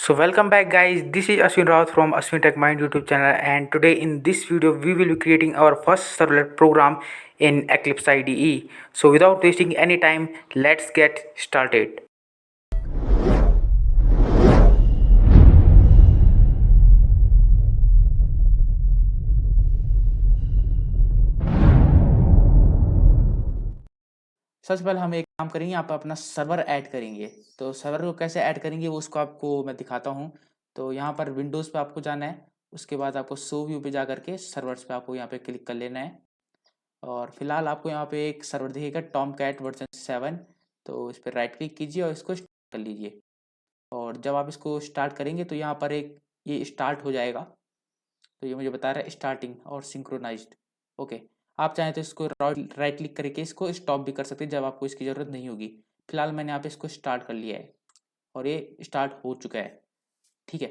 So welcome back guys, this is Ashwin Rawat from Ashwin Tech Mind YouTube channel, and today in this video we will be creating our first servlet program in Eclipse IDE. So without wasting any time, let's get started. सबसे पहले हम एक काम करेंगे, यहाँ पर अपना server add करेंगे। तो सर्वर को कैसे ऐड करेंगे वो उसको आपको मैं दिखाता हूँ। तो यहाँ पर विंडोज़ पे आपको जाना है, उसके बाद आपको शो व्यू पे जा करके सर्वर्स पे आपको यहाँ पे क्लिक कर लेना है। और फिलहाल आपको यहाँ पे एक सर्वर दिखेगा टॉम कैट वर्जन 7। तो इस पर राइट क्लिक कीजिए और इसको स्टार्ट कर लीजिए। और जब आप इसको स्टार्ट करेंगे तो यहाँ पर एक ये स्टार्ट हो जाएगा। तो ये मुझे बता रहा है स्टार्टिंग और सिंक्रोनाइज्ड। ओके, आप चाहें तो इसको राइट क्लिक करके इसको स्टॉप भी कर सकते हैं जब आपको इसकी ज़रूरत नहीं होगी। फिलहाल मैंने यहाँ पे इसको स्टार्ट कर लिया है और ये स्टार्ट हो चुका है। ठीक है,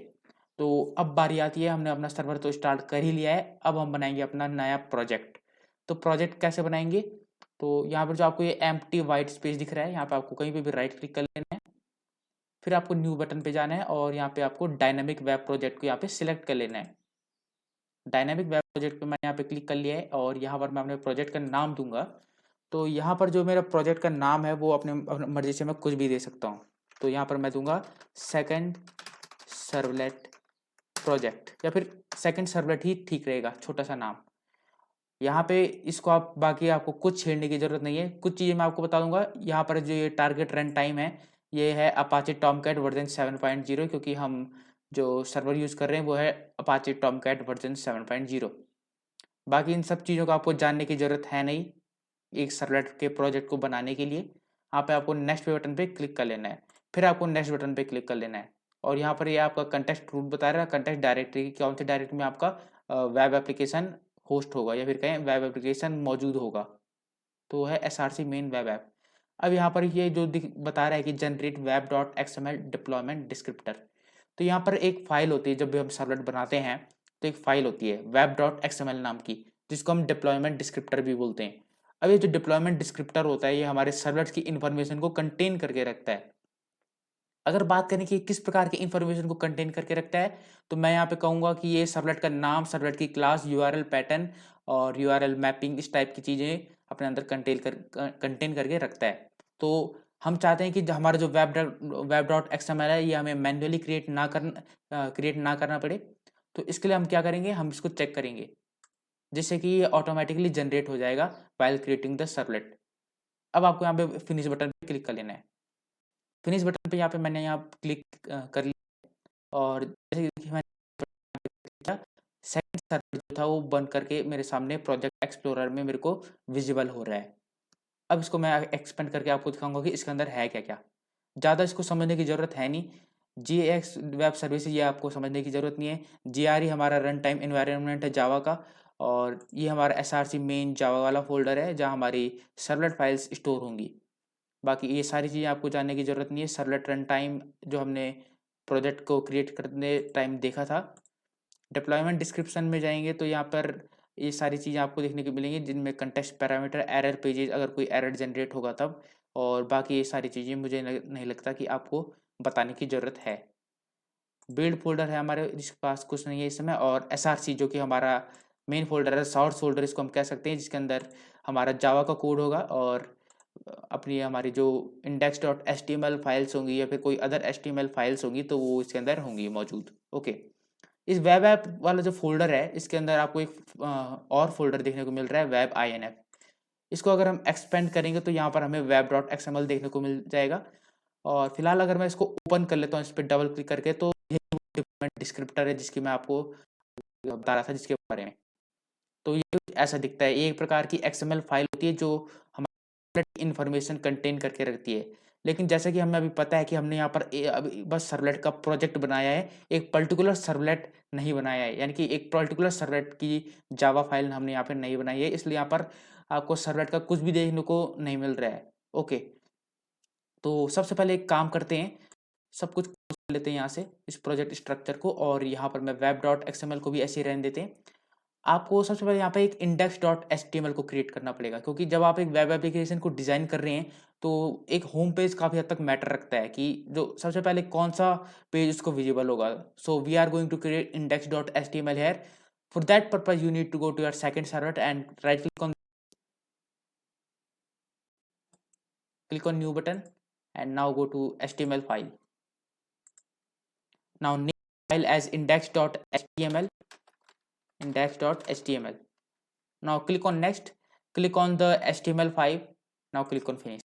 तो अब बारी आती है, हमने अपना सर्वर तो स्टार्ट कर ही लिया है, अब हम बनाएंगे अपना नया प्रोजेक्ट। तो प्रोजेक्ट कैसे बनाएंगे? तो यहाँ पर जो आपको ये एम्प्टी वाइट स्पेस दिख रहा है, यहाँ पे आपको कहीं पे भी राइट क्लिक कर लेना है। फिर आपको न्यू बटन पे जाना है और यहाँ पे आपको डायनामिक वेब प्रोजेक्ट को यहाँ पे सिलेक्ट कर लेना है। डायनामिक वेब प्रोजेक्ट पे मैंने यहाँ पे क्लिक कर लिया है और यहाँ पर मैं अपने प्रोजेक्ट का नाम दूंगा। तो यहाँ पर जो मेरा प्रोजेक्ट का नाम है वो अपने मर्जी से मैं कुछ भी दे सकता हूँ। तो यहाँ पर मैं दूंगा सेकंड सर्वलेट प्रोजेक्ट, या फिर सेकंड सर्वलेट ही ठीक रहेगा, छोटा सा नाम। यहाँ पे इसको आप बाकी आपको कुछ छेड़ने की ज़रूरत नहीं है। कुछ चीज़ें मैं आपको बता दूंगा। यहाँ पर जो ये टारगेट रन टाइम है, ये है अपाचे टॉमकैट वर्जन 7.0, क्योंकि हम जो सर्वर यूज़ कर रहे हैं वो है अपाचे टॉमकैट वर्जन 7.0। बाकी इन सब चीज़ों को आपको जानने की ज़रूरत है नहीं एक सर्वलेट के प्रोजेक्ट को बनाने के लिए। यहाँ पे आपको नेक्स्ट बटन पे क्लिक कर लेना है, फिर आपको नेक्स्ट बटन पे क्लिक कर लेना है। और यहाँ पर ये आपका कंटेक्स्ट रूट बता रहा है, कंटेक्स्ट डायरेक्टरी की कौन सी डायरेक्टरी में आपका वेब एप्लीकेशन होस्ट होगा, या फिर कहें वेब एप्लीकेशन मौजूद होगा। तो है SRC मेन वेब ऐप। अब यहाँ पर ये जो बता रहा है कि generate web dot XML deployment descriptor. तो यहाँ पर एक फाइल होती है, जब भी हम सर्वलेट बनाते हैं तो एक फाइल होती है वेब डॉट XML नाम की, जिसको हम डिप्लॉयमेंट डिस्क्रिप्टर भी बोलते हैं। अब ये जो डिप्लॉयमेंट डिस्क्रिप्टर होता है, ये हमारे सर्वलेट्स की इन्फॉर्मेशन को कंटेन करके रखता है। अगर बात करें कि किस प्रकार की इन्फॉर्मेशन को कंटेन करके रखता है, तो मैं यहाँ पे कहूँगा कि ये सर्वलेट का नाम, सर्वलेट की क्लास, URL पैटर्न और URL मैपिंग, इस टाइप की चीज़ें अपने अंदर कंटेन करके रखता है। तो हम चाहते हैं कि हमारा जो वेब डॉट XML है, ये हमें मैन्युअली क्रिएट ना करना पड़े। तो इसके लिए हम क्या करेंगे, हम इसको चेक करेंगे, जिससे कि ये ऑटोमेटिकली जनरेट हो जाएगा व्हाइल क्रिएटिंग द सर्वलेट। अब आपको यहाँ पे फिनिश बटन पे क्लिक कर लेना है। फिनिश बटन पे यहाँ पे मैंने यहाँ क्लिक कर लिया, और जैसे कि मैंने किया, सेकंड सर्वर जो था वो बंद करके मेरे सामने प्रोजेक्ट एक्सप्लोरर में मेरे को विजिबल हो रहा है। अब इसको मैं एक्सपेंड करके आपको दिखाऊंगा कि इसके अंदर है क्या क्या। ज़्यादा इसको समझने की ज़रूरत है नहीं। GX वेब सर्विसेज ये आपको समझने की ज़रूरत नहीं है। GRE हमारा रन टाइम इन्वायरमेंट है जावा का, और ये हमारा SRC मेन जावा वाला फोल्डर है जहाँ हमारी सर्वलेट फाइल्स स्टोर होंगी। बाकी ये सारी चीज़ें आपको जानने की ज़रूरत नहीं है। सर्वलेट रन टाइम जो हमने प्रोजेक्ट को क्रिएट करने टाइम देखा था। डिप्लॉयमेंट डिस्क्रिप्शन में जाएंगे तो यहाँ पर ये सारी चीज़ें आपको देखने को मिलेंगी, जिनमें कंटेक्स्ट पैरामीटर, एरर पेजेस, अगर कोई एरर जनरेट होगा तब, और बाकी ये सारी चीज़ें मुझे नहीं लगता कि आपको बताने की ज़रूरत है। बिल्ड फोल्डर है हमारे, जिसके पास कुछ नहीं है इस समय, और SRC जो कि हमारा मेन फोल्डर है, सोर्स फोल्डर इसको हम कह सकते हैं, जिसके अंदर हमारा जावा का कोड होगा, और अपनी हमारी जो index.html फाइल्स होंगी या फिर कोई अदर HTML फाइल्स होंगी तो वो इसके अंदर होंगी मौजूद। ओके, इस वेब ऐप वाला जो फोल्डर है, इसके अंदर आपको एक और फोल्डर देखने को मिल रहा है, वेब INF। इसको अगर हम एक्सपेंड करेंगे तो यहाँ पर हमें वेब डॉट XML देखने को मिल जाएगा। और फिलहाल अगर मैं इसको ओपन कर लेता हूँ इस पर डबल क्लिक करके, तो ये डिस्क्रिप्टर है जिसकी मैं आपको बता रहा था, जिसके बारे में। तो ये ऐसा दिखता है, एक प्रकार की XML फाइल होती है जो हमारी इन्फॉर्मेशन कंटेन करके रखती है। लेकिन जैसा कि हमें अभी पता है कि हमने यहाँ पर अभी बस सर्वलेट का प्रोजेक्ट बनाया है, एक पर्टिकुलर सर्वलेट नहीं बनाया है, यानी कि एक पर्टिकुलर सर्वलेट की जावा फाइल हमने यहाँ पर नहीं बनाई है, इसलिए यहाँ पर आपको सर्वलेट का कुछ भी देखने को नहीं मिल रहा है। ओके, तो सबसे पहले एक काम करते हैं, सब कुछ कर लेते हैं यहाँ से इस प्रोजेक्ट स्ट्रक्चर को, और यहाँ पर मैं वेब डॉट XML को भी ऐसे ही रहने देते हैं। आपको सबसे पहले यहाँ पे एक index.html को क्रिएट करना पड़ेगा, क्योंकि जब आप एक वेब एप्लीकेशन को डिज़ाइन कर रहे हैं तो एक होम पेज काफ़ी हद तक मैटर रखता है कि जो सबसे पहले कौन सा पेज उसको विजिबल होगा। So we are going to create index dot H T M L here. For that purpose you need to go to your second server and right click on new button and now go to HTML file. Now name file as index.html. Now click on next, click on the HTML5. Now click on finish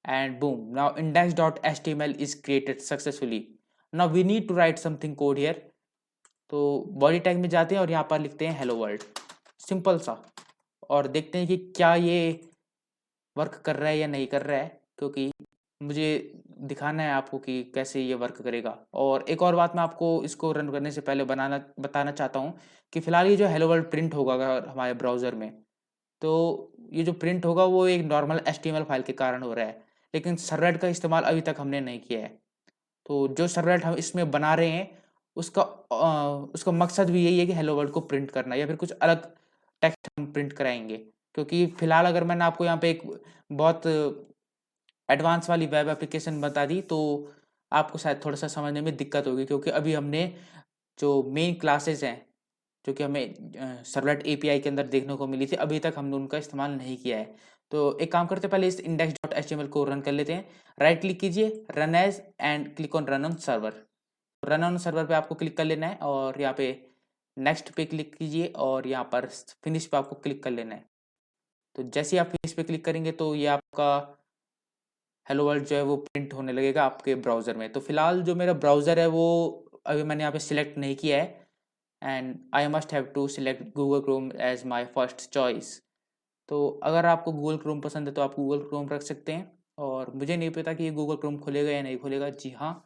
and boom, now index.html is created successfully. Now we need to write something code here. तो body tag में जाते हैं और यहाँ पर लिखते हैं hello world, simple सा, और देखते हैं कि क्या ये वर्क कर रहा है या नहीं कर रहा है, क्योंकि मुझे दिखाना है आपको कि कैसे ये वर्क करेगा। और एक और बात मैं आपको इसको रन करने से पहले बताना चाहता हूँ कि फ़िलहाल ये जो हेलो वर्ल्ड प्रिंट होगा अगर हमारे ब्राउज़र में, तो ये जो प्रिंट होगा वो एक नॉर्मल एचटीएमएल फाइल के कारण हो रहा है, लेकिन सर्वलेट का इस्तेमाल अभी तक हमने नहीं किया है। तो जो सर्वलेट हम इसमें बना रहे हैं उसका मकसद भी यही है कि हेलो वर्ल्ड को प्रिंट करना या फिर कुछ अलग टेक्स्ट हम प्रिंट कराएंगे। क्योंकि फ़िलहाल अगर मैंने आपको यहाँ पे एक बहुत एडवांस वाली वेब एप्लीकेशन बता दी तो आपको शायद थोड़ा-सा समझने में दिक्कत होगी, क्योंकि अभी हमने जो मेन क्लासेस हैं, जो कि हमें सर्वलेट एपीआई के अंदर देखने को मिली थी, अभी तक हमने उनका इस्तेमाल नहीं किया है। तो एक काम करते हैं, पहले इस index.html को रन कर लेते हैं। राइट क्लिक कीजिए, run as and click on run on server. Run on server पे आपको क्लिक कर लेना है और यहाँ पे नेक्स्ट पे क्लिक कीजिए और यहाँ पर फिनिश पे आपको क्लिक कर लेना है। तो जैसे ही आप फिनिश पे क्लिक करेंगे तो ये आपका हेलो वर्ल्ड जो है वो प्रिंट होने लगेगा आपके ब्राउज़र में। तो फिलहाल जो मेरा ब्राउज़र है वो अभी मैंने यहाँ पे सिलेक्ट नहीं किया है and I must have to select Google Chrome as my first choice. तो अगर आपको गूगल क्रोम पसंद है तो आप गूगल क्रोम रख सकते हैं, और मुझे नहीं पता कि ये गूगल क्रोम खुलेगा या नहीं खुलेगा। जी हाँ,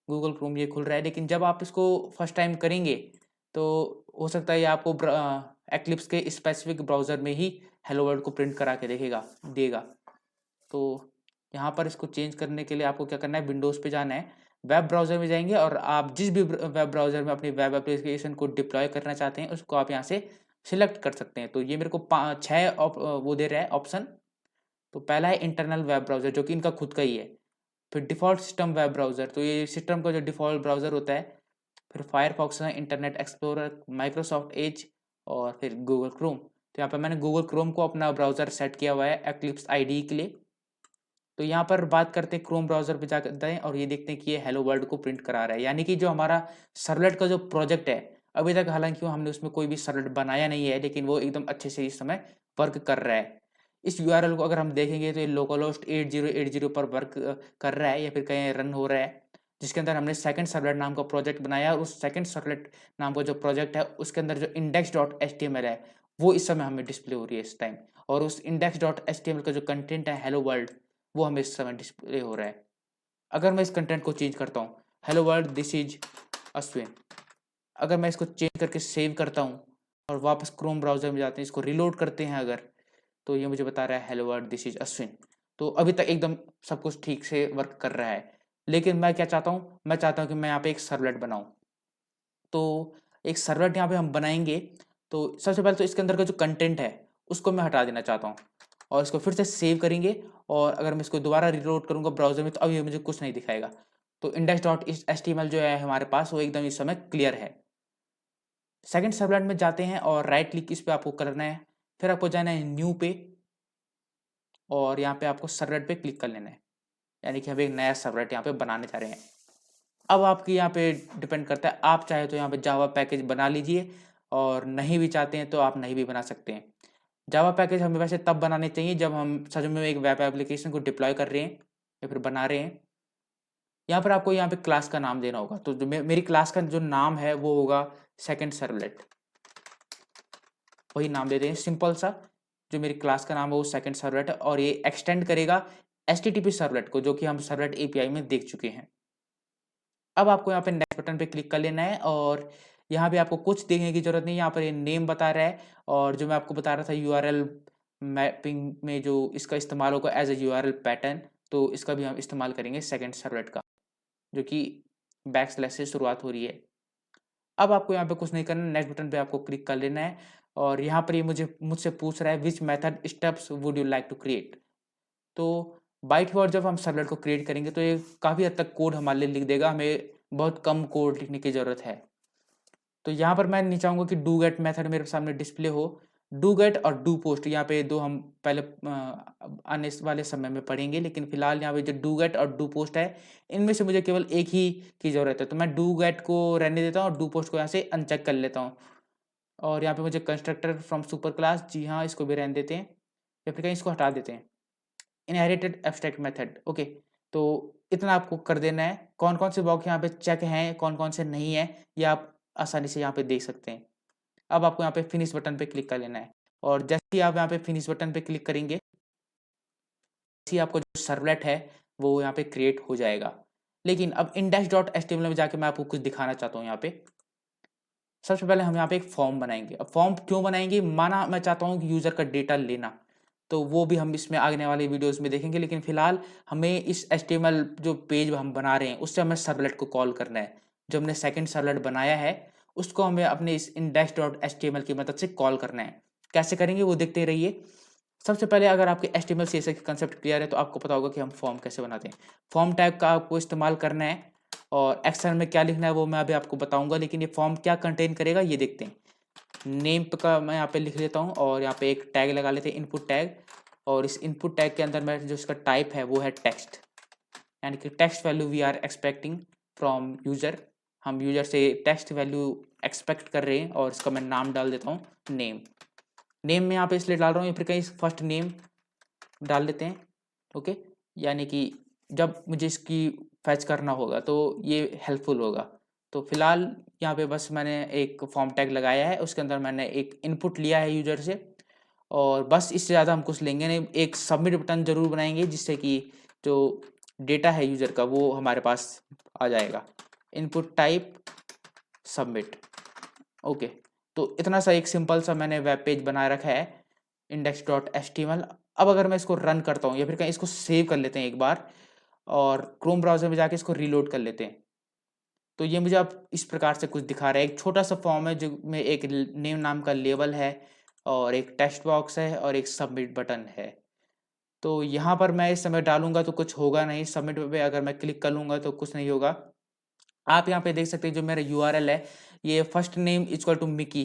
गूगल क्रोम ये खुल रहा है, लेकिन जब आप इसको फर्स्ट टाइम करेंगे तो हो सकता है ये आपको एक्लिप्स के स्पेसिफिक ब्राउज़र में ही हेलो वर्ल्ड को प्रिंट करा के देगा। तो यहाँ पर इसको चेंज करने के लिए आपको क्या करना है, विंडोज़ पे जाना है, वेब ब्राउज़र में जाएंगे और आप जिस भी वेब ब्राउज़र में अपनी वेब एप्लीकेशन को डिप्लॉय करना चाहते हैं उसको आप यहाँ से सिलेक्ट कर सकते हैं। तो ये मेरे को 6 वो दे रहा है ऑप्शन। तो पहला है इंटरनल वेब ब्राउज़र, जो कि इनका खुद का ही है। फिर डिफ़ॉल्ट सिस्टम वेब ब्राउज़र, तो ये सिस्टम का जो डिफ़ॉल्ट ब्राउज़र होता है। फिर फायरफॉक्स है, इंटरनेट एक्सप्लोरर, माइक्रोसॉफ्ट एज और फिर गूगल क्रोम। तो यहाँ पर मैंने गूगल क्रोम को अपना ब्राउज़र सेट किया हुआ है एक्लिप्स आईडी के लिए। तो यहाँ पर बात करते हैं क्रोम ब्राउज़र पे जाकर हैं और ये देखते हैं कि ये हेलो वर्ल्ड को प्रिंट करा रहा है। यानी कि जो हमारा सर्वलेट का जो प्रोजेक्ट है, अभी तक हालाँकि हमने उसमें कोई भी सर्वलेट बनाया नहीं है, लेकिन वो एकदम अच्छे से इस समय वर्क कर रहा है। इस यूआरएल को अगर हम देखेंगे तो ये लोकलहोस्ट 8080 पर वर्क कर रहा है या फिर कहीं रन हो रहा है, जिसके अंदर हमने सेकंड सर्वलेट नाम का प्रोजेक्ट बनाया और उस सेकंड सर्वलेट नाम का जो प्रोजेक्ट है उसके अंदर जो index.html है, वो इस समय हमें डिस्प्ले हो रही है इस टाइम। और उस index.html का जो कंटेंट है हेलो वर्ल्ड, वो हमें इस समय डिस्प्ले हो रहा है। अगर मैं इस कंटेंट को चेंज करता हूँ, hello world this is Ashwin, अगर मैं इसको चेंज करके सेव करता हूँ और वापस क्रोम ब्राउज़र में जाते हैं, इसको रिलोड करते हैं अगर, तो ये मुझे बता रहा है hello world this is Ashwin. तो अभी तक एकदम सब कुछ ठीक से वर्क कर रहा है। लेकिन मैं क्या चाहता हूँ, मैं चाहता हूँ कि मैं यहाँ पे एक सर्वलेट बनाऊँ। तो एक सर्वलेट यहाँ पे हम बनाएंगे, तो सबसे पहले तो इसके अंदर का जो कंटेंट है उसको मैं हटा देना चाहता हूँ और इसको फिर से सेव करेंगे। और अगर मैं इसको दोबारा रीलोड करूँगा ब्राउज़र में तो अब ये मुझे कुछ नहीं दिखाएगा। तो index.html जो है हमारे पास वो एकदम इस समय क्लियर है। सेकंड सर्वलेट में जाते हैं और राइट क्लिक इस पे आपको करना है, फिर आपको जाना है न्यू पे और यहाँ पे आपको सर्वलेट पे क्लिक कर लेना है। यानी कि हम एक नया सर्वलेट यहाँ पे बनाने जा रहे हैं। अब आपकी यहाँ पे डिपेंड करता है, आप चाहे तो यहाँ पे जावा पैकेज बना लीजिए और नहीं भी चाहते हैं तो आप नहीं भी बना सकते हैं। जावा पैकेज हमें वैसे तब बनाने चाहिए जब हम सच में एक वेब एप्लीकेशन को डिप्लॉय कर रहे हैं या फिर बना रहे हैं। यहाँ पर आपको यहाँ पे क्लास का नाम देना होगा। तो जो मेरी क्लास का जो नाम है वो होगा सेकंड सर्वलेट, वही नाम दे दें सिंपल सा। जो मेरी क्लास का नाम है वो सेकंड सर्वलेट है और ये एक्सटेंड करेगा एचटीटीपी सर्वलेट को, जो कि हम सर्वलेट एपीआई में देख चुके हैं। अब आपको यहाँ पे नेक्स्ट बटन पे क्लिक कर लेना है और यहाँ पे आपको कुछ देखने की जरूरत नहीं है। यहाँ पर ये नेम बता रहा है और जो मैं आपको बता रहा था यूआरएल मैपिंग में जो इसका इस्तेमाल होगा एज ए यूआरएल पैटर्न, तो इसका भी हम इस्तेमाल करेंगे सेकंड सर्वलेट का, जो कि बैकस्लैश से शुरुआत हो रही है। अब आपको यहाँ पे कुछ नहीं करना, नेक्स्ट बटन पे आपको क्लिक कर लेना है और यहाँ पर ये मुझसे पूछ रहा है which method steps would you like to create. तो बाय डिफ़ॉल्ट जब हम सर्वलेट को क्रिएट करेंगे तो ये काफ़ी हद तक कोड हमारे लिए लिख देगा, हमें बहुत कम कोड लिखने की ज़रूरत है। तो यहाँ पर मैं नहीं चाहूँगा कि डू गेट मेथड मेरे सामने डिस्प्ले हो। डू गेट और डू पोस्ट यहाँ पे 2 हम पहले आने वाले समय में पढ़ेंगे, लेकिन फिलहाल यहाँ पे जो डू गेट और डू पोस्ट है, इनमें से मुझे केवल एक ही की ज़रूरत है। तो मैं डू गेट को रहने देता हूँ और डू पोस्ट को यहाँ से अनचेक कर लेता हूँ। और यहाँ पे मुझे कंस्ट्रक्टर फ्रॉम सुपर क्लास, जी हाँ, इसको भी रहने देते हैं या फिर कहीं इसको हटा देते हैं। Inherited abstract method, okay. तो इतना आपको कर देना है। कौन-कौन से बॉक्स यहाँ पे चेक हैं, कौन-कौन से नहीं है, ये आप आसानी से यहाँ पे देख सकते हैं। अब आपको यहाँ पे फिनिश बटन पे क्लिक कर लेना है और जैसे ही आप यहाँ पे फिनिश बटन पे क्लिक करेंगे, वैसे ही आपको जो सर्वलेट है वो यहाँ पे क्रिएट हो जाएगा। लेकिन अब index.html में जाके मैं आपको कुछ दिखाना चाहता हूँ यहाँ पे। सबसे पहले हम यहाँ पे एक फॉर्म बनाएँगे। अब फॉर्म क्यों बनाएँगे? माना मैं चाहता हूँ कि यूज़र का डेटा लेना, तो वो भी हम इसमें आगने वाले वीडियोज़ में देखेंगे, लेकिन फिलहाल हमें इस एचटीएमएल जो पेज हम बना रहे हैं, उससे हमें सर्वलेट को कॉल करना है। जो हमने सेकंड सर्वलेट बनाया है, उसको हमें अपने इस index.html की मदद से कॉल करना है। कैसे करेंगे वो देखते रहिए। सबसे पहले अगर आपके एचटीएमएल सीएसएस के कंसेप्ट क्लियर है, तो आपको पता होगा कि हम फॉर्म कैसे बनाते हैं। फॉर्म टैग का आपको इस्तेमाल करना है और एक्सेल में क्या लिखना है वो मैं अभी आपको बताऊँगा, लेकिन ये फॉर्म क्या कंटेन करेगा ये देखते हैं। नेम का मैं यहाँ पे लिख लेता हूँ और यहाँ पे एक टैग लगा लेते हैं, इनपुट टैग। और इस इनपुट टैग के अंदर मैं जो इसका टाइप है वो है टेक्स्ट, यानी कि text value we are expecting from user. हम यूजर से टेक्स्ट वैल्यू एक्सपेक्ट कर रहे हैं और इसका मैं नाम डाल देता हूँ नेम। नेम में यहाँ पे इसलिए डाल रहा हूँ या फिर कहीं फर्स्ट नेम डाल देते हैं, ओके। यानी कि जब मुझे इसकी फैच करना होगा तो ये हेल्पफुल होगा। तो फिलहाल यहाँ पे बस मैंने एक फॉर्म टैग लगाया है, उसके अंदर मैंने एक इनपुट लिया है यूजर से और बस इससे ज़्यादा हम कुछ लेंगे नहीं। एक सबमिट बटन ज़रूर बनाएंगे जिससे कि जो डेटा है यूज़र का वो हमारे पास आ जाएगा। Input type submit, okay. तो इतना सा एक सिंपल सा मैंने वेब पेज बना रखा है index.html। अब अगर मैं इसको रन करता हूँ या फिर कहीं इसको सेव कर लेते हैं एक बार और क्रोम ब्राउज़र में जाके इसको रीलोड कर लेते हैं, तो ये मुझे अब इस प्रकार से कुछ दिखा रहा है। एक छोटा सा फॉर्म है जो में एक नेम नाम का लेबल है और एक टेक्स्ट बॉक्स है और एक सबमिट बटन है। तो यहाँ पर मैं इस समय डालूंगा तो कुछ होगा नहीं, सबमिट पे अगर मैं क्लिक कर लूँगा तो कुछ नहीं होगा। आप यहाँ पे देख सकते हैं जो मेरा यूआरएल है, ये first name equal to Mickey,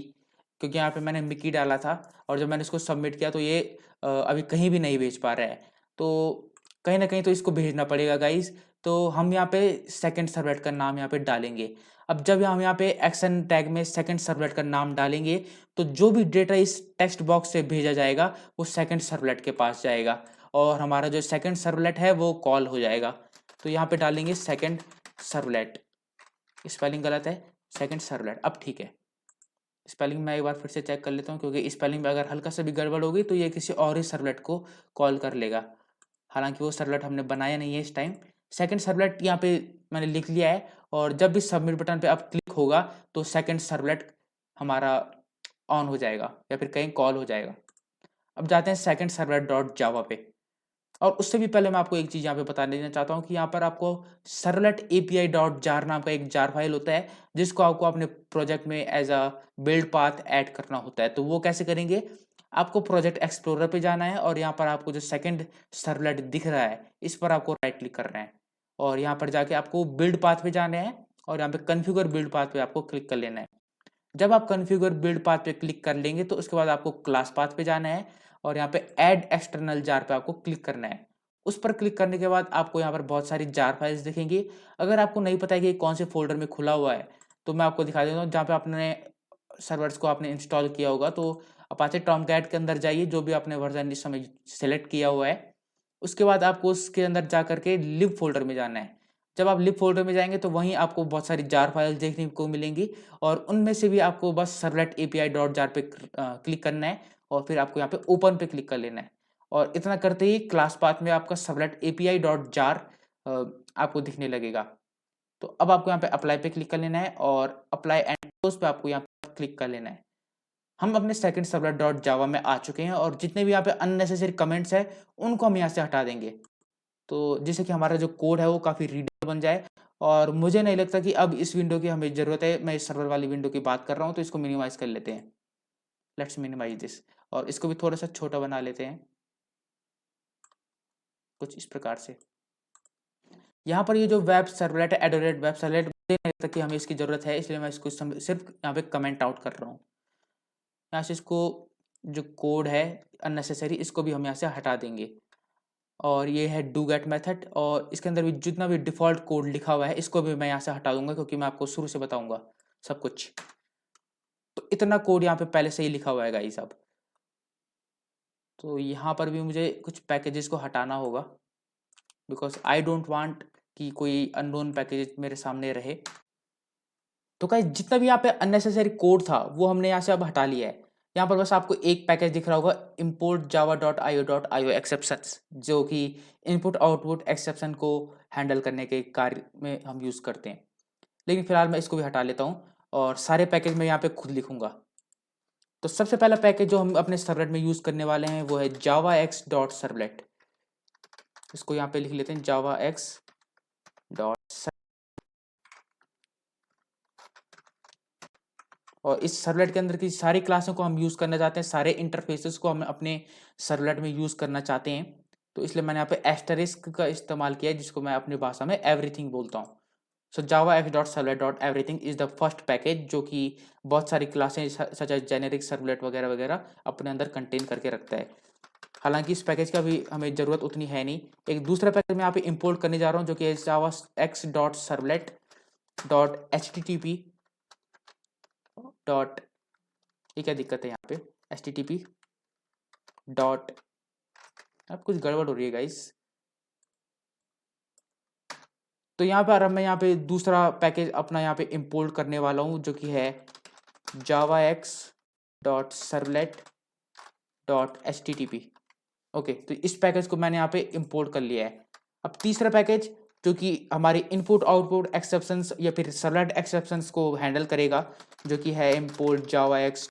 क्योंकि यहाँ पे मैंने मिकी डाला था और जब मैंने इसको सबमिट किया तो ये अभी कहीं भी नहीं भेज पा रहा है। तो कहीं न कहीं तो इसको भेजना पड़ेगा गाइस। तो हम यहाँ पे सेकंड सर्वलेट का नाम यहाँ पे डालेंगे। अब जब हम यहाँ पे एक्शन टैग में सेकंड सर्वलेट का नाम डालेंगे, तो जो भी डेटा इस टेक्स्ट बॉक्स से भेजा जाएगा, वो सेकंड सर्वलेट के पास जाएगा और हमारा जो सेकंड सर्वलेट है वो कॉल हो जाएगा। तो यहाँ पे डालेंगे सेकंड सर्वलेट, स्पेलिंग गलत है, सेकंड सर्वलेट। अब ठीक है। स्पेलिंग मैं एक बार फिर से चेक कर लेता हूँ, क्योंकि स्पेलिंग में अगर हल्का सा भी गड़बड़ होगी तो ये किसी और ही सर्वलेट को कॉल कर लेगा। हालांकि वो सर्वलेट हमने बनाया नहीं है इस टाइम। सेकंड सर्वलेट यहाँ पे मैंने लिख लिया है और जब भी सबमिट बटन पे अब क्लिक होगा तो सेकंड सर्वलेट हमारा ऑन हो जाएगा या फिर कहीं कॉल हो जाएगा। अब जाते हैं सेकंड सर्वलेट डॉट जावा पे। और उससे भी पहले मैं आपको एक चीज़ यहाँ पे बता देना चाहता हूँ कि यहाँ पर आपको सर्वलेट एपीआई डॉट जार नाम का एक जार फाइल होता है, जिसको आपको अपने प्रोजेक्ट में as a build path add करना होता है। तो वो कैसे करेंगे? आपको प्रोजेक्ट एक्सप्लोरर पे जाना है और यहाँ पर आपको जो सेकंड सर्वलेट दिख रहा है, इस पर आपको राइट क्लिक करना है और यहाँ पर जाके आपको बिल्ड पाथ पे जाना है और यहाँ पे कॉन्फ़िगर बिल्ड पाथ पे आपको क्लिक कर लेना है। जब आप कॉन्फ़िगर बिल्ड पाथ पे क्लिक कर लेंगे तो उसके बाद आपको क्लास पाथ पे जाना है और यहाँ पे ऐड एक्सटर्नल जार पे आपको क्लिक करना है। उस पर क्लिक करने के बाद आपको यहाँ पर बहुत सारी जार फाइल्स दिखेंगी। अगर आपको नहीं पता है कि कौन से फ़ोल्डर में खुला हुआ है, तो मैं आपको दिखा देता हूँ। जहाँ पे आपने सर्वर्स को आपने इंस्टॉल किया होगा, तो अपाचे टॉमकैट के अंदर जाइए, जो भी आपने वर्ज़न इस समय सेलेक्ट किया हुआ है। उसके बाद आपको उसके अंदर जा कर के लिब फ़ोल्डर में जाना है। जब आप लिब फ़ोल्डर में जाएँगे तो वहीं आपको बहुत सारी जार फाइल्स देखने को मिलेंगी और उनमें से भी आपको बस सर्वलेट एपीआई डॉट जार पे क्लिक करना है और फिर आपको यहाँ पे ओपन पे क्लिक कर लेना है और इतना करते ही क्लास पाथ में आपका सर्वलेट एपीआई डॉट जार आपको दिखने लगेगा। तो अब आपको यहाँ पे अप्लाई पे क्लिक कर लेना है और अप्लाई एंड क्लोज पे आपको यहाँ पे क्लिक कर लेना है। हम अपने सेकंड सर्वलेट डॉट जावा में आ चुके हैं और जितने भी यहाँ पे अननेसेसरी कमेंट्स हैं, उनको हम यहाँ से हटा देंगे। तो जिससे कि हमारा जो कोड है वो काफ़ी रीडेबल बन जाए और मुझे नहीं लगता कि अब इस विंडो की हमें ज़रूरत है। मैं इस सर्वर वाली विंडो की बात कर रहा हूँ, तो इसको मिनिमाइज़ कर लेते हैं। लेट्स मिनिमाइज़ दिस और इसको भी थोड़ा-सा छोटा बना लेते हैं। कुछ इस प्रकार से। यहाँ पर ये जो वेब सर्वलेट है, एडोरेट वेब सर्वलेट, मुझे नहीं लगता कि हमें इसकी ज़रूरत है, इसलिए मैं इसको सिर्फ यहाँ पे कमेंट आउट कर रहा हूँ। यहाँ से इसको जो कोड है अननेसेसरी, इसको भी हम यहाँ से हटा देंगे। और ये है डू गेट मेथड, और इसके अंदर भी जितना भी डिफ़ॉल्ट कोड लिखा हुआ है इसको भी मैं यहाँ से हटा दूंगा, क्योंकि मैं आपको शुरू से बताऊंगा सब कुछ। तो इतना कोड यहाँ पे पहले से ही लिखा हुआ है गाइस। अब तो यहाँ पर भी मुझे कुछ पैकेजेस को हटाना होगा, बिकॉज आई डोंट वांट कि कोई अननोन पैकेज मेरे सामने रहे। तो गाइस जितना भी यहाँ पे अननेसेसरी कोड था वो हमने यहाँ से अब हटा लिया है। यहाँ पर बस आपको एक पैकेज दिख रहा होगा, import java.io exceptions, जो कि इनपुट आउटपुट एक्सेप्शन को हैंडल करने के कार्य में हम यूज़ करते हैं। लेकिन फिलहाल मैं इसको भी हटा लेता हूँ और सारे पैकेज मैं यहाँ पे खुद लिखूंगा। तो सबसे पहला पैकेज जो हम अपने सर्वलेट में यूज़ करने वाले हैं वो है javax.servlet। इसको यहाँ पे लिख लेते हैं javax. और इस सर्वलेट के अंदर की सारी क्लासों को हम यूज़ करना चाहते हैं, सारे इंटरफेसेस को हम अपने सर्वलेट में यूज़ करना चाहते हैं। तो इसलिए मैंने यहाँ पे एस्टरिस्क का इस्तेमाल किया है, जिसको मैं अपनी भाषा में एवरीथिंग बोलता हूँ। सो javax.servlet.everything is the first package, जो कि बहुत सारी क्लासें सच एज जेनेरिक सर्वलेट वगैरह वगैरह अपने अंदर कंटेन करके रखता है। हालांकि इस पैकेज का भी हमें ज़रूरत उतनी है नहीं। एक दूसरा पैकेज मैं यहाँ पे इंपोर्ट करने जा रहा हूँ, जो कि javax.servlet.http डॉट, ये क्या दिक्कत है यहाँ पे, http डॉट, अब कुछ गड़बड़ हो रही है गाइस। तो यहाँ पर अब मैं यहाँ पे दूसरा पैकेज अपना यहाँ पे इंपोर्ट करने वाला हूँ, जो कि है javax.servlet.http। ओके, तो इस पैकेज को मैंने यहाँ पे इंपोर्ट कर लिया है। अब तीसरा पैकेज जो कि हमारी इनपुट आउटपुट एक्सेप्शंस या फिर सर्वलेट एक्सेप्शंस को हैंडल करेगा, जो कि है import javax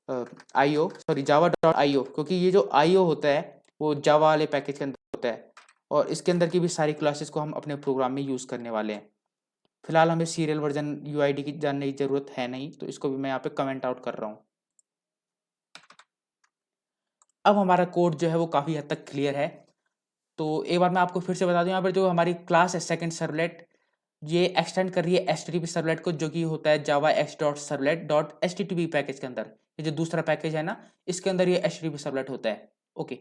java.io, क्योंकि ये जो io होता है वो जावा वाले पैकेज के अंदर होता है, और इसके अंदर की भी सारी क्लासेस को हम अपने प्रोग्राम में यूज़ करने वाले हैं। फिलहाल हमें सीरियल वर्जन यूआईडी की जानने की ज़रूरत है नहीं, तो इसको भी मैं यहाँ पे कमेंट आउट कर रहा हूँ। अब हमारा कोड जो है वो काफ़ी हद तक क्लियर है। तो एक बार मैं आपको फिर से बता दूं, यहाँ पर जो हमारी क्लास है सेकंड सर्वलेट, ये एक्सटेंड कर रही है HTTP सर्वलेट को, जो कि होता है javax.servlet.http पैकेज के अंदर। ये जो दूसरा पैकेज है ना, इसके अंदर ये HTTP सर्वलेट होता है। ओके,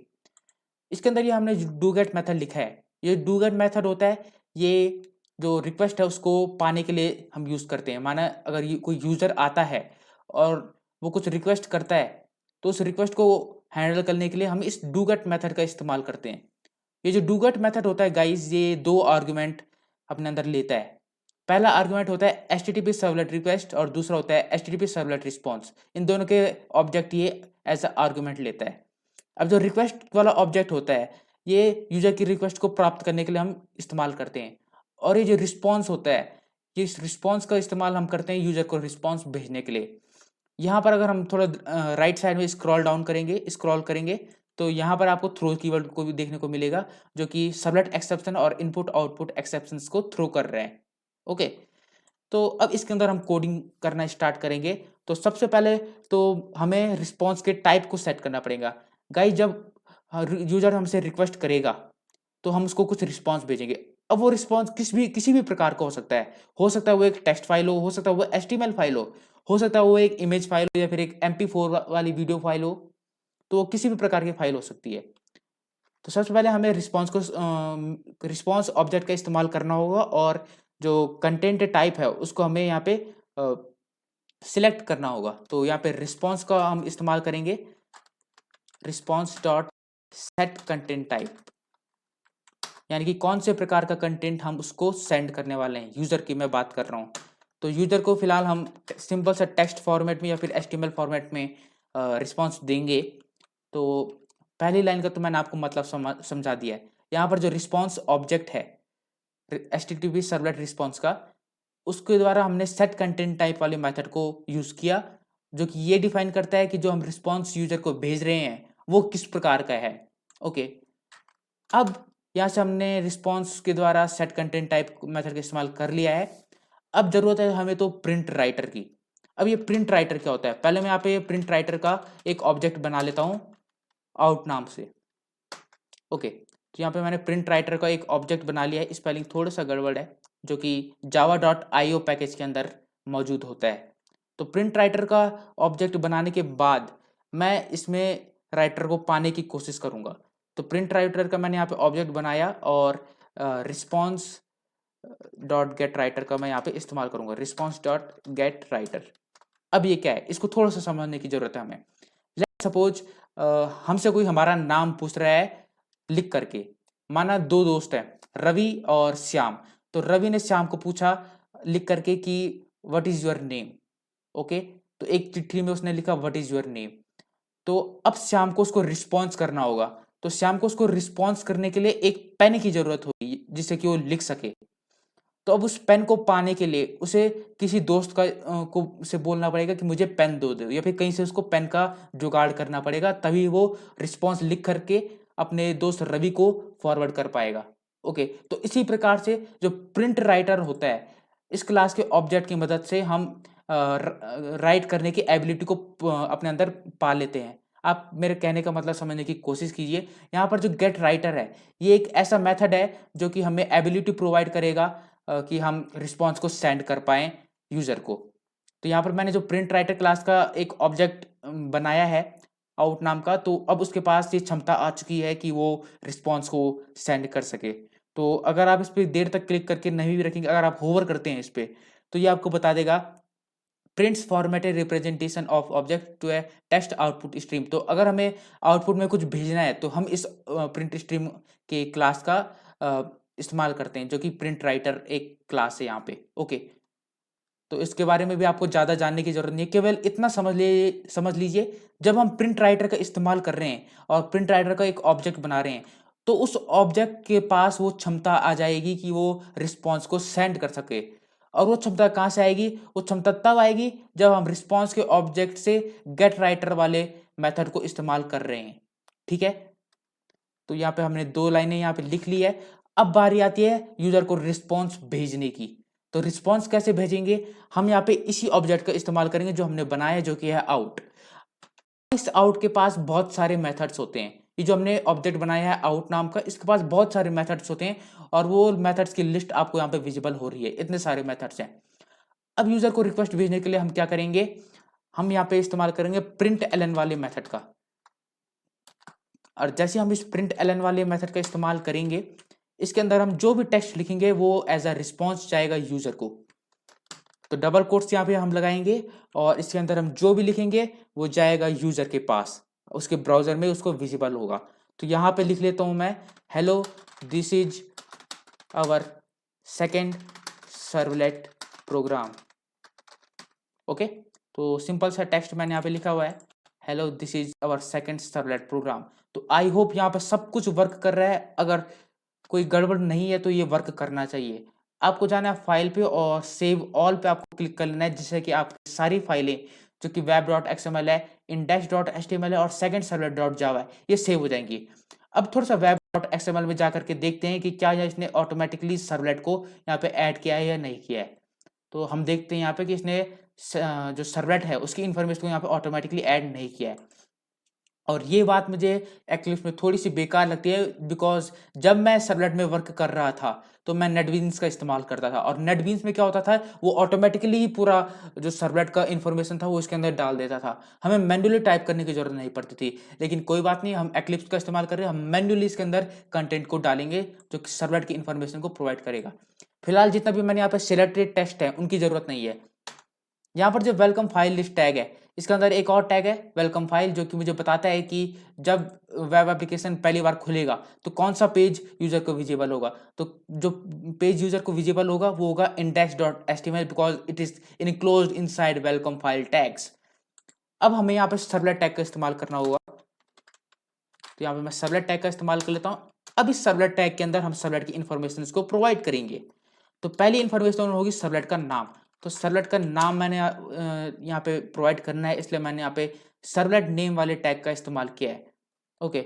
इसके अंदर ये हमने डू गेट मेथड लिखा है। ये डू गेट मेथड होता है, ये जो रिक्वेस्ट है उसको पाने के लिए हम यूज़ करते हैं। माना अगर ये कोई यूज़र आता है और वो कुछ रिक्वेस्ट करता है, तो उस रिक्वेस्ट को हैंडल करने के लिए हम इस डू गेट मेथड का इस्तेमाल करते हैं। ये जो डू गेट मेथड होता है गाइज, ये दो आर्गुमेंट अपने अंदर लेता है। पहला आर्गुमेंट होता है HTTP सर्वलेट रिक्वेस्ट, और दूसरा होता है HTTP सर्वलेट रिस्पॉन्स। इन दोनों के ऑब्जेक्ट ये एज अ आर्गुमेंट लेता है। अब जो रिक्वेस्ट वाला ऑब्जेक्ट होता है, ये यूजर की रिक्वेस्ट को प्राप्त करने के लिए हम इस्तेमाल करते हैं, और ये जो रिस्पॉन्स होता है, ये इस रिस्पॉन्स का इस्तेमाल हम करते हैं यूजर को रिस्पॉन्स भेजने के लिए। यहाँ पर अगर हम थोड़ा राइट साइड में स्क्रॉल करेंगे, तो यहाँ पर आपको थ्रो कीवर्ड को भी देखने को मिलेगा, जो कि सर्वलेट एक्सेप्शन और इनपुट आउटपुट एक्सेप्शंस को थ्रो कर रहे हैं। ओके, तो अब इसके अंदर हम कोडिंग करना स्टार्ट करेंगे। तो सबसे पहले तो हमें रिस्पॉन्स के टाइप को सेट करना पड़ेगा। गाइस, जब यूजर हमसे रिक्वेस्ट करेगा तो हम उसको कुछ रिस्पॉन्स भेजेंगे। अब वो रिस्पॉन्स किसी भी प्रकार का हो सकता है। हो सकता है वो एक टेक्स्ट फाइल हो सकता है वो HTML फाइल हो सकता है वो एक इमेज फाइल हो, या फिर एक MP4 वाली वीडियो फाइल हो। तो वो किसी भी प्रकार की फाइल हो सकती है। तो सबसे पहले हमें रिस्पॉन्स ऑब्जेक्ट का इस्तेमाल करना होगा, और जो कंटेंट टाइप है उसको हमें यहाँ पे सिलेक्ट करना होगा। तो यहाँ पे रिस्पॉन्स का हम इस्तेमाल करेंगे, response dot set content type, यानी कि कौन से प्रकार का कंटेंट हम उसको सेंड करने वाले हैं, यूजर की मैं बात कर रहा हूँ। तो यूजर को फिलहाल हम सिंपल सा टेक्स्ट फॉर्मेट में या फिर HTML फॉर्मेट में रिस्पॉन्स देंगे। तो पहली लाइन का तो मैंने आपको मतलब समझा दिया है। यहाँ पर जो रिस्पॉन्स ऑब्जेक्ट है HTTP सर्वलेट रिस्पॉन्स का, उसके द्वारा हमने सेट कंटेंट टाइप वाले मेथड को यूज़ किया, जो कि ये डिफाइन करता है कि जो हम रिस्पॉन्स यूजर को भेज रहे हैं वो किस प्रकार का है। ओके, अब यहाँ से हमने रिस्पॉन्स के द्वारा सेट कंटेंट टाइप मेथड का इस्तेमाल कर लिया है। अब जरूरत है हमें तो प्रिंट राइटर की। अब ये प्रिंट राइटर क्या होता है, पहले मैं यहाँ पे प्रिंट राइटर का एक ऑब्जेक्ट बना लेता हूँ आउट नाम से। ओके, तो यहाँ पे मैंने प्रिंट राइटर का एक ऑब्जेक्ट बना लिया है, स्पेलिंग थोड़ा सा गड़बड़ है, जो कि java.io पैकेज के अंदर मौजूद होता है। तो प्रिंट राइटर का ऑब्जेक्ट बनाने के बाद मैं इसमें राइटर को पाने की कोशिश करूंगा। तो प्रिंट राइटर का मैंने यहाँ पे ऑब्जेक्ट बनाया और रिस्पॉन्स डॉट गेट राइटर का मैं यहाँ पे इस्तेमाल करूंगा, रिस्पॉन्स डॉट गेट राइटर। अब ये क्या है, इसको थोड़ा सा समझने की जरूरत है हमें। लेट्स सपोज हमसे कोई हमारा नाम पूछ रहा है लिख करके। माना दो दोस्त हैं, रवि और श्याम। तो रवि ने श्याम को पूछा लिख करके कि what is your name. Okay, तो एक चिट्ठी में उसने लिखा व्हाट इज योर नेम। तो अब श्याम को उसको रिस्पॉन्स करना होगा। तो श्याम को उसको रिस्पॉन्स करने के लिए एक पेन की जरूरत होगी जिससे कि वो लिख सके। तो अब उस पेन को पाने के लिए उसे किसी दोस्त को से बोलना पड़ेगा कि मुझे पेन दो या फिर कहीं से उसको पेन का जुगाड़ करना पड़ेगा, तभी वो रिस्पॉन्स लिख करके अपने दोस्त रवि को फॉरवर्ड कर पाएगा। ओके, तो इसी प्रकार से जो प्रिंट राइटर होता है, इस क्लास के ऑब्जेक्ट की मदद से हम राइट करने की एबिलिटी को अपने अंदर पा लेते हैं। आप मेरे कहने का मतलब समझने की कोशिश कीजिए। यहाँ पर जो गेट राइटर है, ये एक ऐसा मेथड है जो कि हमें एबिलिटी प्रोवाइड करेगा कि हम रिस्पॉन्स को सेंड कर पाएँ यूज़र को। तो यहाँ पर मैंने जो प्रिंट राइटर क्लास का एक ऑब्जेक्ट बनाया है आउट नाम का, तो अब उसके पास ये क्षमता आ चुकी है कि वो रिस्पॉन्स को सेंड कर सके। तो अगर आप इस पे देर तक क्लिक करके नहीं भी रखेंगे, अगर आप होवर करते हैं इस पे, तो ये आपको बता देगा prints formatted representation of object to a text output stream. तो अगर हमें आउटपुट में कुछ भेजना है तो हम इस प्रिंट स्ट्रीम के क्लास का इस्तेमाल करते हैं, जो कि प्रिंट राइटर एक क्लास है यहाँ पे। ओके, तो इसके बारे में भी आपको ज़्यादा जानने की जरूरत नहीं है, केवल इतना समझ लीजिए जब हम प्रिंट राइटर का इस्तेमाल कर रहे हैं और प्रिंट राइटर का एक ऑब्जेक्ट बना रहे हैं, तो उस ऑब्जेक्ट के पास वो क्षमता आ जाएगी कि वो रिस्पॉन्स को सेंड कर सके। और वो क्षमता कहाँ से आएगी? वो क्षमता तब आएगी जब हम रिस्पॉन्स के ऑब्जेक्ट से गेट राइटर वाले मेथड को इस्तेमाल कर रहे हैं। ठीक है, तो यहाँ पे हमने 2 लाइनें यहाँ पे लिख ली है। अब बारी आती है यूजर को रिस्पॉन्स भेजने की। तो रिस्पॉन्स कैसे भेजेंगे? हम यहाँ पे इसी ऑब्जेक्ट का इस्तेमाल करेंगे जो हमने बनाया है, जो कि है आउट। इस आउट के पास बहुत सारे मेथड्स होते हैं। ये जो हमने ऑब्जेक्ट बनाया है आउट नाम का, इसके पास बहुत सारे मेथड्स होते हैं और वो मेथड्स की लिस्ट आपको यहाँ पे विजिबल हो रही है। इतने सारे मेथड्स हैं। अब यूजर को रिक्वेस्ट भेजने के लिए हम क्या करेंगे? हम यहाँ पे इस्तेमाल करेंगे प्रिंट एलन वाले मेथड का। और जैसे हम इस प्रिंट एलन वाले मेथड का इस्तेमाल करेंगे, इसके अंदर हम जो भी टेक्स्ट लिखेंगे वो एज अ रिस्पॉन्स जाएगा यूजर को। तो डबल कोट्स यहाँ पे हम लगाएंगे और इसके अंदर हम जो भी लिखेंगे वो जाएगा यूजर के पास, उसके ब्राउजर में उसको विजिबल होगा। तो यहाँ पे लिख लेता हूँ मैं, hello this is our second servlet program. Okay, तो सिंपल सा टेक्स्ट मैंने यहाँ पे लिखा हुआ है, hello this is our second servlet program. तो आई होप यहाँ पे सब कुछ वर्क कर रहा है। अगर कोई गड़बड़ नहीं है तो ये वर्क करना चाहिए। आपको जाना है फाइल पे और सेव ऑल पे आपको क्लिक कर लेना है, जिससे कि आपकी सारी फाइलें जो कि web.xml है, index.html है और सेकंड सर्वलेट डॉट जावा है, ये सेव हो जाएंगी। अब थोड़ा सा web.xml में जाकर के देखते हैं कि क्या इसने ऑटोमेटिकली सर्वलेट को यहाँ पे ऐड किया है या नहीं किया है। तो हम देखते हैं यहाँ पे कि इसने जो सर्वलेट है उसकी इन्फॉर्मेशन को यहाँ पे ऑटोमेटिकली ऐड नहीं किया है। और ये बात मुझे एक्लिप्स में थोड़ी सी बेकार लगती है, बिकॉज जब मैं सर्वलेट में वर्क कर रहा था तो मैं नेटबीन्स का इस्तेमाल करता था और नेटबीन्स में क्या होता था, वो ऑटोमेटिकली ही पूरा जो सर्वलेट का इन्फॉर्मेशन था वो इसके अंदर डाल देता था। हमें मैन्युअली टाइप करने की जरूरत नहीं पड़ती थी। लेकिन कोई बात नहीं, हम एक्लिप्स का इस्तेमाल कर रहे हैं, हम मैन्युअली इसके अंदर कंटेंट को डालेंगे जो सर्वलेट की इन्फॉर्मेशन को प्रोवाइड करेगा। फिलहाल जितना भी मैंने यहाँ पे सिलेक्टेड टेक्स्ट है उनकी जरूरत नहीं है। यहाँ पर जो वेलकम फाइल लिस्ट टैग है, इसके अंदर एक और टैग है वेलकम फाइल, जो कि मुझे बताता है कि जब वेब एप्लीकेशन पहली बार खुलेगा तो कौन सा पेज यूजर को विजिबल होगा। तो जो पेज यूजर को विजिबल होगा वो होगा index.html because it is enclosed inside welcome file tags. अब हमें यहाँ पे सर्वलेट टैग का इस्तेमाल करना होगा। तो यहाँ पे मैं सर्वलेट टैग का इस्तेमाल कर लेता हूँ। अब इस सर्वलेट टैग के अंदर हम सर्वलेट की इन्फॉर्मेशन को प्रोवाइड करेंगे। तो पहली इन्फॉर्मेशन होगी सर्वलेट का नाम। तो सर्वलेट का नाम मैंने यहाँ पे प्रोवाइड करना है, इसलिए मैंने यहाँ पे सर्वलेट नेम वाले टैग का इस्तेमाल किया है। ओके,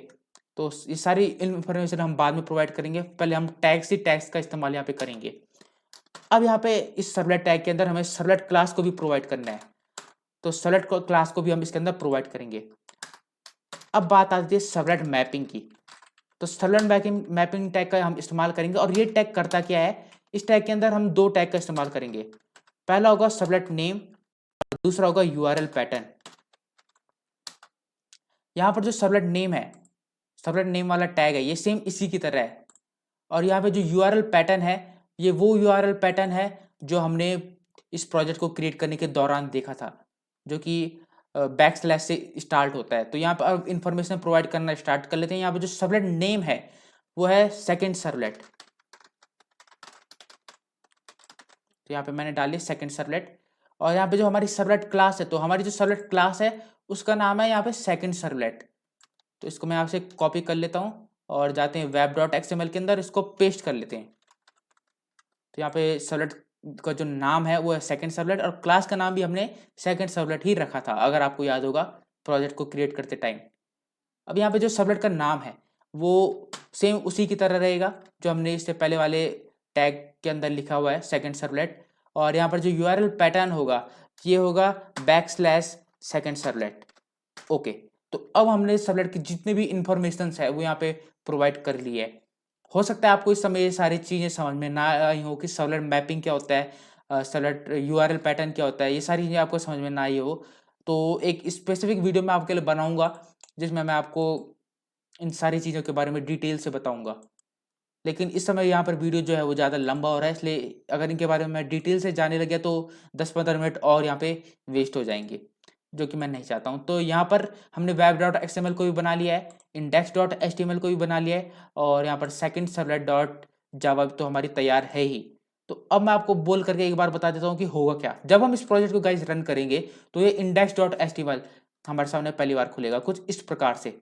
तो ये सारी इन्फॉर्मेशन हम बाद में प्रोवाइड करेंगे, पहले हम टैग्स का इस्तेमाल यहाँ पे करेंगे। अब यहाँ पे इस सर्वलेट टैग के अंदर हमें सर्वलेट क्लास को भी प्रोवाइड करना है, तो सर्वलेट क्लास को भी हम इसके अंदर प्रोवाइड करेंगे। अब बात आती है सर्वलेट मैपिंग की। तो सर्वलेट मैपिंग टैग का हम इस्तेमाल करेंगे। और ये टैग करता क्या है, इस टैग के अंदर हम 2 टैग का इस्तेमाल करेंगे। पहला होगा सर्वलेट नेम, दूसरा होगा यूआरएल पैटर्न। यहाँ पर जो सर्वलेट नेम है, सर्वलेट नेम वाला टैग है, ये सेम इसी की तरह है। और यहाँ पे जो यूआरएल पैटर्न है, ये वो यूआरएल पैटर्न है जो हमने इस प्रोजेक्ट को क्रिएट करने के दौरान देखा था, जो कि बैकस्लैश से स्टार्ट होता है। तो यहाँ पर अब इंफॉर्मेशन प्रोवाइड करना स्टार्ट कर लेते हैं। यहाँ पे जो सर्वलेट नेम है वो है सेकंड सर्वलेट। तो यहाँ पे मैंने डाली सेकंड सर्वलेट। और यहाँ पे जो हमारी सर्वलेट क्लास है, तो हमारी जो सर्वलेट क्लास है उसका नाम है यहाँ पे सेकंड सर्वलेट। तो इसको मैं आपसे कॉपी कर लेता हूँ और जाते हैं web.xml के अंदर, इसको पेस्ट कर लेते हैं। तो यहाँ पे सर्वलेट का जो नाम है वो है सेकंड सर्वलेट, और क्लास का नाम भी हमने सेकंड सर्वलेट ही रखा था, अगर आपको याद होगा प्रोजेक्ट को क्रिएट करते टाइम। अब यहाँ पे जो सर्वलेट का नाम है वो सेम उसी की तरह रहेगा जो हमने इससे पहले वाले टैग के अंदर लिखा हुआ है, सेकंड सर्वलेट। और यहाँ पर जो यूआरएल पैटर्न होगा ये होगा बैकस्लैश सेकंड सर्वलेट। ओके, तो अब हमने सर्वलेट की जितने भी इंफॉर्मेशन है वो यहाँ पे प्रोवाइड कर ली है। हो सकता है आपको इस समय ये सारी चीज़ें समझ में ना आई हो कि सर्वलेट मैपिंग क्या होता है, सर्वलेट यूआरएल पैटर्न क्या होता है, ये सारी चीज़ें आपको समझ में ना आई हो। तो एक स्पेसिफिक वीडियो मैं आपके लिए बनाऊंगा जिसमें मैं आपको इन सारी चीज़ों के बारे में डिटेल से बताऊंगा। लेकिन इस समय यहाँ पर वीडियो जो है वो ज़्यादा लंबा हो रहा है, इसलिए अगर इनके बारे में मैं डिटेल से जानने लग गया तो 10-15 मिनट और यहाँ पे वेस्ट हो जाएंगे, जो कि मैं नहीं चाहता हूँ। तो यहाँ पर हमने web.xml को भी बना लिया है, index.html को भी बना लिया है, और यहाँ पर सेकंड सर्वलेट डॉट जावा तो हमारी तैयार है ही। तो अब मैं आपको बोल करके एक बार बता देता हूँ कि होगा क्या। जब हम इस प्रोजेक्ट को गाइस रन करेंगे तो ये index.html हमारे सामने पहली बार खुलेगा कुछ इस प्रकार से।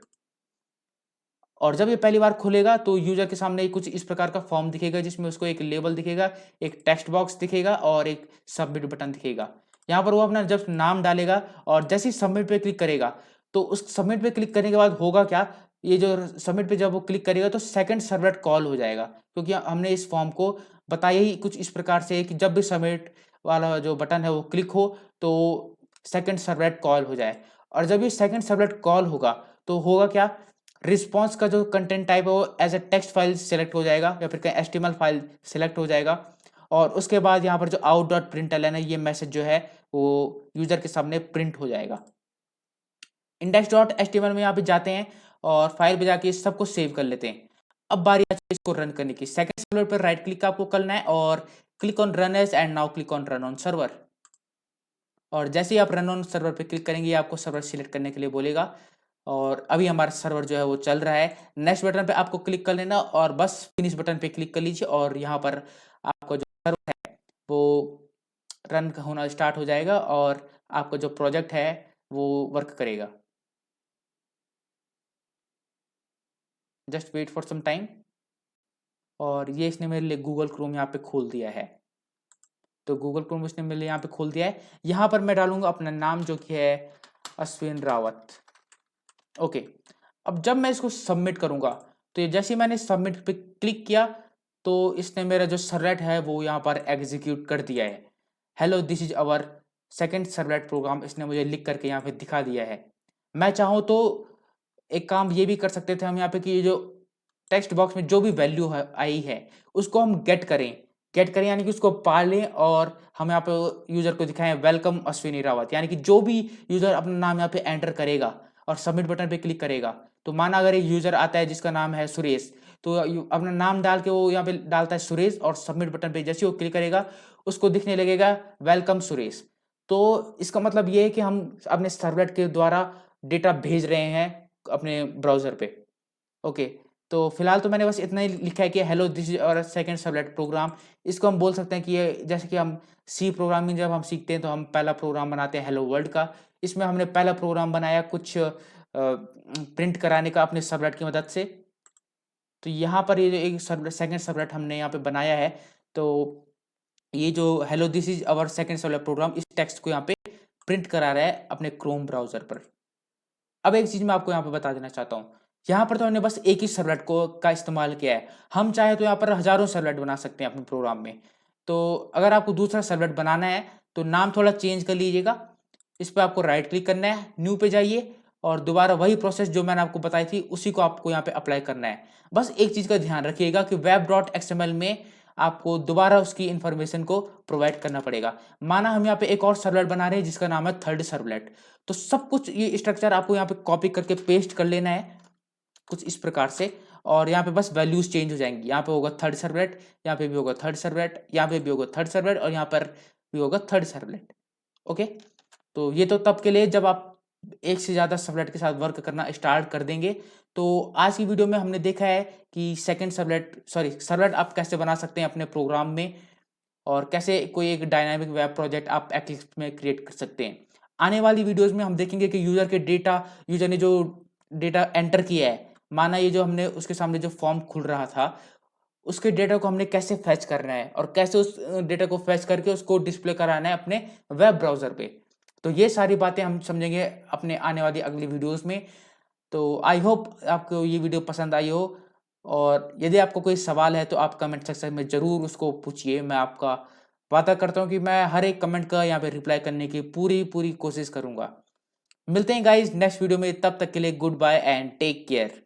और जब ये पहली बार खुलेगा तो यूजर के सामने कुछ इस प्रकार का फॉर्म दिखेगा जिसमें उसको एक लेबल दिखेगा, एक टेक्स्ट बॉक्स दिखेगा और एक सबमिट बटन दिखेगा। यहाँ पर वो अपना जब नाम डालेगा और जैसे ही सबमिट पे क्लिक करेगा तो उस सबमिट पे क्लिक करने के बाद होगा क्या, ये जो सबमिट पे जब वो क्लिक करेगा तो सेकंड सर्वलेट कॉल हो जाएगा, क्योंकि हमने इस फॉर्म को बताया ही कुछ इस प्रकार से कि जब भी सबमिट वाला जो बटन है वो क्लिक हो तो सेकंड सर्वलेट कॉल हो जाए। और जब ये सेकंड सर्वलेट कॉल होगा तो होगा क्या, रिस्पॉन्स का जो कंटेंट टाइप है वो as a text file select हो जाएगा या फिर कहीं एचटीएमएल फाइल सेलेक्ट हो जाएगा। और उसके बाद यहाँ पर जो out.println है ये मैसेज जो है वो यूजर के सामने प्रिंट हो जाएगा। index.html में यहाँ पे जाते हैं और फाइल पे जाके सबको सेव कर लेते हैं। अब बारी आती है इसको रन करने की। सेकंड सर्वर पर राइट क्लिक आपको करना है और click on run as and now click on run on server. और जैसे ही आप रन ऑन सर्वर पे क्लिक करेंगे आपको सर्वर सिलेक्ट करने के लिए बोलेगा। और अभी हमारा सर्वर जो है वो चल रहा है। नेक्स्ट बटन पे आपको क्लिक कर लेना और बस फिनिश बटन पे क्लिक कर लीजिए और यहाँ पर आपका जो सर्वर है वो रन होना स्टार्ट हो जाएगा और आपका जो प्रोजेक्ट है वो वर्क करेगा। Just wait for some time. और ये इसने मेरे लिए गूगल क्रोम यहाँ पे खोल दिया है। तो गूगल क्रोम इसने मेरे लिए यहाँ पे खोल दिया है। यहाँ पर मैं डालूंगा अपना नाम जो कि है अश्विन रावत। ओके, अब जब मैं इसको सबमिट करूंगा तो ये जैसे ही मैंने सबमिट पे क्लिक किया तो इसने मेरा जो सर्वलेट है वो यहाँ पर एग्जीक्यूट कर दिया है। Hello this is our second servlet program, इसने मुझे लिख करके यहाँ पे दिखा दिया है। मैं चाहूँ तो एक काम ये भी कर सकते थे हम यहाँ पे कि ये जो टेक्स्ट बॉक्स में जो भी वैल्यू आई है उसको हम गेट करें यानी कि उसको पालें और हम यहाँ पे यूजर को दिखाएं वेलकम अश्विनी रावत, यानी कि जो भी यूजर अपना नाम यहाँ पे एंटर करेगा और सबमिट बटन पे क्लिक करेगा तो माना अगर एक यूजर आता है जिसका नाम है सुरेश, तो अपना नाम डाल के वो यहाँ पे डालता है सुरेश और सबमिट बटन पे जैसे वो क्लिक करेगा उसको दिखने लगेगा वेलकम सुरेश। तो इसका मतलब ये है कि हम अपने सर्वलेट के द्वारा डेटा भेज रहे हैं अपने ब्राउजर पे। ओके, तो फिलहाल तो मैंने बस इतना ही लिखा है कि हेलो दिस इज और सेकंड सर्वलेट प्रोग्राम। इसको हम बोल सकते हैं कि ये जैसे कि हम सी प्रोग्रामिंग जब हम सीखते हैं तो हम पहला प्रोग्राम बनाते हैं हेलो वर्ल्ड का। इसमें हमने पहला प्रोग्राम बनाया कुछ प्रिंट कराने का अपने सर्वलेट की मदद से। तो यहाँ पर ये जो एक सेकंड सर्वलेट हमने यहाँ पे बनाया है, तो ये जो hello this is our second servlet program इस टेक्स्ट को यहाँ पे प्रिंट करा रहा है अपने क्रोम ब्राउजर पर। अब एक चीज मैं आपको यहाँ पे बता देना चाहता हूँ, यहाँ पर तो हमने बस एक ही सर्वलेट को का इस्तेमाल किया है। हम चाहे तो यहाँ पर हजारों सर्वलेट बना सकते हैं अपने प्रोग्राम में। तो अगर आपको दूसरा सर्वलेट बनाना है तो नाम थोड़ा चेंज कर लीजिएगा। इस पर आपको राइट क्लिक करना है, न्यू पे जाइए और दोबारा वही प्रोसेस जो मैंने आपको बताई थी उसी को आपको यहाँ पे अप्लाई करना है। बस एक चीज़ का ध्यान रखिएगा कि web.xml में आपको दोबारा उसकी इंफॉर्मेशन को प्रोवाइड करना पड़ेगा। माना हम यहाँ पे एक और सर्वलेट बना रहे हैं जिसका नाम है थर्ड सर्वलेट, तो सब कुछ ये स्ट्रक्चर आपको यहाँ पे कॉपी करके पेस्ट कर लेना है कुछ इस प्रकार से, और यहाँ पे बस वैल्यूज चेंज हो जाएंगी। यहाँ पे होगा थर्ड सर्वलेट, यहाँ पे भी होगा थर्ड सर्वलेट, यहाँ पे भी होगा थर्ड सर्वलेट, और यहाँ पर भी होगा थर्ड सर्वलेट। ओके, तो ये तो तब के लिए जब आप एक से ज़्यादा सर्वलेट के साथ वर्क करना स्टार्ट कर देंगे। तो आज की वीडियो में हमने देखा है कि सेकंड सर्वलेट आप कैसे बना सकते हैं अपने प्रोग्राम में, और कैसे कोई एक डायनामिक वेब प्रोजेक्ट आप एक्लिप्स में क्रिएट कर सकते हैं। आने वाली वीडियोस में हम देखेंगे कि यूजर ने जो डेटा एंटर किया है, माना ये जो हमने उसके सामने जो फॉर्म खुल रहा था, उसके डेटा को हमने कैसे फैच करना है और कैसे उस डेटा को फैच करके उसको डिस्प्ले कराना है अपने वेब ब्राउजर पे। तो ये सारी बातें हम समझेंगे अपने आने वाली अगली वीडियोस में। तो आई होप आपको ये वीडियो पसंद आई हो, और यदि आपको कोई सवाल है तो आप कमेंट सेक्शन में ज़रूर उसको पूछिए। मैं आपका वादा करता हूँ कि मैं हर एक कमेंट का यहाँ पे रिप्लाई करने की पूरी पूरी कोशिश करूँगा। मिलते हैं गाइज नेक्स्ट वीडियो में, तब तक के लिए goodbye and take care.